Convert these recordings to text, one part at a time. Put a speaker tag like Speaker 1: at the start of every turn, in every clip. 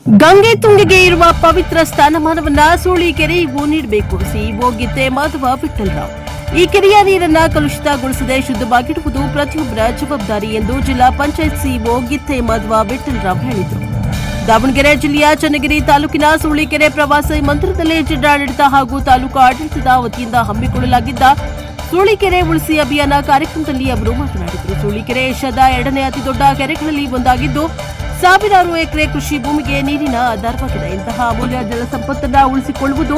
Speaker 1: ಗಂಗೆ ತುಂಗೆಗೆ ಇರುವ ಪವಿತ್ರ ಸ್ಥಾನಮಾನವನ್ನ ಸೂಳಿಕೆರೆಗೂ ನೀಡಬೇಕು. ಸಿಇಒ ಗಿತ್ತೆ ಮಾಧವ ವಿಠ್ಠಲರಾವ್. ಈ ಕೆರೆಯ ನೀರನ್ನ ಕಲುಷಿತಗೊಳಿಸದೆ ಶುದ್ಧವಾಗಿಡುವುದು ಪ್ರತಿಯೊಬ್ಬರ ಜವಾಬ್ದಾರಿ ಎಂದು ಜಿಲ್ಲಾ ಪಂಚಾಯತ್ ಸಿಇಒ ಗಿತ್ತೆ ಮಾಧವ ವಿಠ್ಠಲರಾವ್ ಹೇಳಿದರು. ದಾವಣಗೆರೆ ಜಿಲ್ಲೆಯ ಚನ್ನಗಿರಿ ತಾಲೂಕಿನ ಸೂಳಿಕೆರೆ ಪ್ರವಾಸಿ ಮಂದಿರದಲ್ಲಿ ಜಿಲ್ಲಾಡಳಿತ ಹಾಗೂ ತಾಲೂಕು ಆಡಳಿತದ ವತಿಯಿಂದ ಹಮ್ಮಿಕೊಳ್ಳಲಾಗಿದ್ದ ಸೂಳಿಕೆರೆ ಉಳಿಸಿ ಅಭಿಯಾನ ಕಾರ್ಯಕ್ರಮದಲ್ಲಿ ಅವರು ಮಾತನಾಡಿದರು. ಸೂಳಿಕೆರೆ ಏಷ್ಯಾದ ಎರಡನೇ ಅತಿದೊಡ್ಡ ಕೆರೆಗಳಲ್ಲಿ ಒಂದಾಗಿದ್ದು ಸಾವಿರಾರು ಎಕರೆ ಕೃಷಿ ಭೂಮಿಗೆ ನೀರಿನ ಆಧಾರವಾಗಿದೆ. ಇಂತಹ ಅಮೂಲ್ಯ ಜಲಸಂಪತ್ತನ್ನು ಉಳಿಸಿಕೊಳ್ಳುವುದು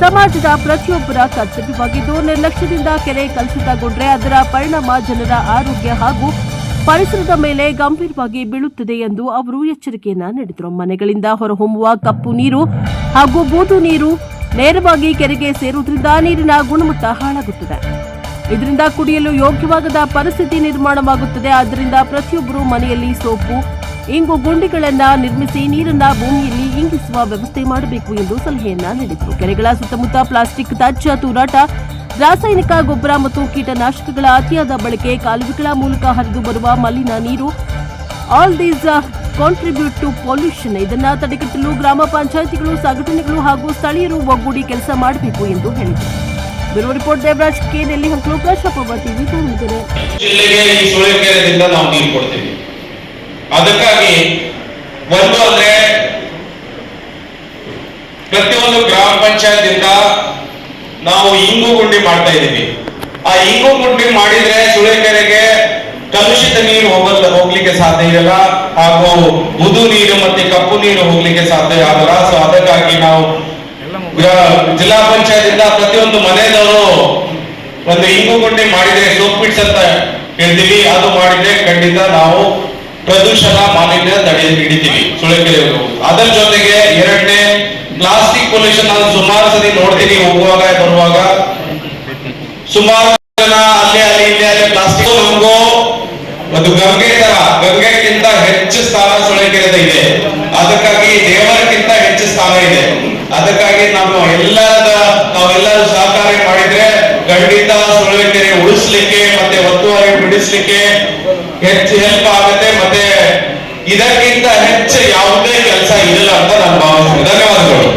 Speaker 1: ಸಮಾಜದ ಪ್ರತಿಯೊಬ್ಬರ ಕರ್ತವ್ಯವಾಗಿದ್ದು, ನಿರ್ಲಕ್ಷ್ಯದಿಂದ ಕೆರೆ ಕಲುಷಿತಗೊಂಡ್ರೆ ಅದರ ಪರಿಣಾಮ ಜನರ ಆರೋಗ್ಯ ಹಾಗೂ ಪರಿಸರದ ಮೇಲೆ ಗಂಭೀರವಾಗಿ ಬೀಳುತ್ತದೆ ಎಂದು ಅವರು ಎಚ್ಚರಿಕೆಯನ್ನ ನೀಡಿದರು. ಮನೆಗಳಿಂದ ಹೊರಹೊಮ್ಮುವ ಕಪ್ಪು ನೀರು ಹಾಗೂ ಬೂದು ನೀರು ನೇರವಾಗಿ ಕೆರೆಗೆ ಸೇರುವುದರಿಂದ ನೀರಿನ ಗುಣಮಟ್ಟ ಹಾಳಾಗುತ್ತದೆ. ಇದರಿಂದ ಕುಡಿಯಲು ಯೋಗ್ಯವಾಗದ ಪರಿಸ್ಥಿತಿ ನಿರ್ಮಾಣವಾಗುತ್ತದೆ. ಆದ್ದರಿಂದ ಪ್ರತಿಯೊಬ್ಬರು ಮನೆಯಲ್ಲಿ ಸೋಪು ಇಂಗು ಗುಂಡಿಗಳನ್ನು ನಿರ್ಮಿಸಿ ನೀರನ್ನ ಭೂಮಿಯಲ್ಲಿ ಇಂಗಿಸುವ ವ್ಯವಸ್ಥೆ ಮಾಡಬೇಕು ಎಂದು ಸಲಹೆಯನ್ನ ನೀಡಿದರು. ಕೆರೆಗಳ ಸುತ್ತಮುತ್ತ ಪ್ಲಾಸ್ಟಿಕ್ ತ್ಯಾಜ್ಯ ತೂರಾಟ, ರಾಸಾಯನಿಕ ಗೊಬ್ಬರ ಮತ್ತು ಕೀಟನಾಶಕಗಳ ಅತಿಯಾದ ಬಳಕೆ, ಕಾಲುವೆಗಳ ಮೂಲಕ ಹರಿದು ಬರುವ ಮಲಿನ ನೀರು, all these contribute to pollution. ಇದನ್ನ ತಡೆಗಟ್ಟಲು ಗ್ರಾಮ ಪಂಚಾಯಿತಿಗಳು, ಸಂಘಟನೆಗಳು ಹಾಗೂ ಸ್ಥಳೀಯರು ಒಗ್ಗೂಡಿ ಕೆಲಸ ಮಾಡಬೇಕು ಎಂದು ಹೇಳಿದರು. Bureau report Devaraj K. ನೆಲ್ಲಿಹಂಕಲು, ಪ್ರಶಾಪ ಟಿವಿ ದಾವಣಗೆರೆ.
Speaker 2: ಜಿಲ್ಲೆಗೆ ಈ ಸೂಳೆಕೆರೆಯಿಂದ ನಾವು ನೀರು ಕೊಡ್ತೀವಿ. ಅದಕ್ಕಾಗಿ ಒಂದು ಅಂದ್ರೆ ಪ್ರತಿಯೊಂದು ಗ್ರಾಮ ಪಂಚಾಯತ್ ಇಂದ ನಾವು ಇಂಗು ಗುಂಡಿ ಮಾಡ್ತಾ ಇದ್ದೀವಿ. ಆ ಇಂಗು ಗುಂಡಿ ಮಾಡಿದ್ರೆ ಸೂಳೆಕೆರೆಗೆ ಕಲುಷಿತ ನೀರು ಹೋಗ್ಲಿಕ್ಕೆ ಸಾಧ್ಯ ಇರಲ್ಲ, ಹಾಗೂ ಬುದು ನೀರು ಮತ್ತೆ ಕಪ್ಪು ನೀರು ಹೋಗ್ಲಿಕ್ಕೆ ಸಾಧ್ಯ ಆಗಲ್ಲ. ಸೊ ಅದಕ್ಕಾಗಿ ನಾವು ಜಿಲ್ಲಾ ಪಂಚಾಯತ್ ಇಂದ ಪ್ರತಿಯೊಂದು ಮನೆಯವರು ಒಂದು ಇಂಗು ಗುಂಡಿ ಮಾಡಿದ್ರೆ ಸೋಪ್ ಪಿಟ್ಸ್ ಅಂತ ಹೇಳ್ತೀವಿ, ಅದು ಮಾಡಿದ್ರೆ ಖಂಡಿತ ನಾವು ಪ್ರದೂಷಣ ಮಾಲಿನ್ಯ ತಡೆ ಹಿಡಿತೀವಿ ಸೂಳೆಕೆರೆಯವರು. ಅದರ ಜೊತೆಗೆ ಎರಡನೇ ಪ್ಲಾಸ್ಟಿಕ್ ಪೊಲ್ಯೂಷನ್. ನಾನು ಸುಮಾರು ಸತಿ ನೋಡ್ತೀನಿ, ಹೋಗುವಾಗ ಬರುವಾಗ ಸುಮಾರು ಜನ ಅಲ್ಲಿ ಪ್ಲಾಸ್ಟಿಕ್. ನಮಗೂ ಒಂದು ಗಂಗೆಗಿಂತ ಹೆಚ್ಚು ಸ್ಥಾನ ಸೂಳೆಕೆರೆದ ಇದೆ. ಅದಕ್ಕಾಗಿ ದೇವರಕ್ಕಿಂತ ಹೆಚ್ಚು ಸ್ಥಾನ ಇದೆ. ಅದಕ್ಕಾಗಿ ನಾವೆಲ್ಲರೂ ಸಹಕಾರ ಮಾಡಿದ್ರೆ ಖಂಡಿತ ಸೂಳೆಕೆರೆ ಉಳಿಸ್ಲಿಕ್ಕೆ ಮತ್ತೆ ಒತ್ತುವರಿ ಬಿಡಿಸ್ಲಿಕ್ಕೆ ಹೆಚ್ಚು ಹೆಲ್ಪ್ ಆಗುತ್ತೆ. ಮತ್ತೆ ಇದಕ್ಕಿಂತ ಹೆಚ್ಚು ಯಾವುದೇ ಕೆಲಸ ಇಲ್ಲ ಅಂತ ನಾನು ಭಾವಿಸ್ತೀನಿ. ಧನ್ಯವಾದಗಳು.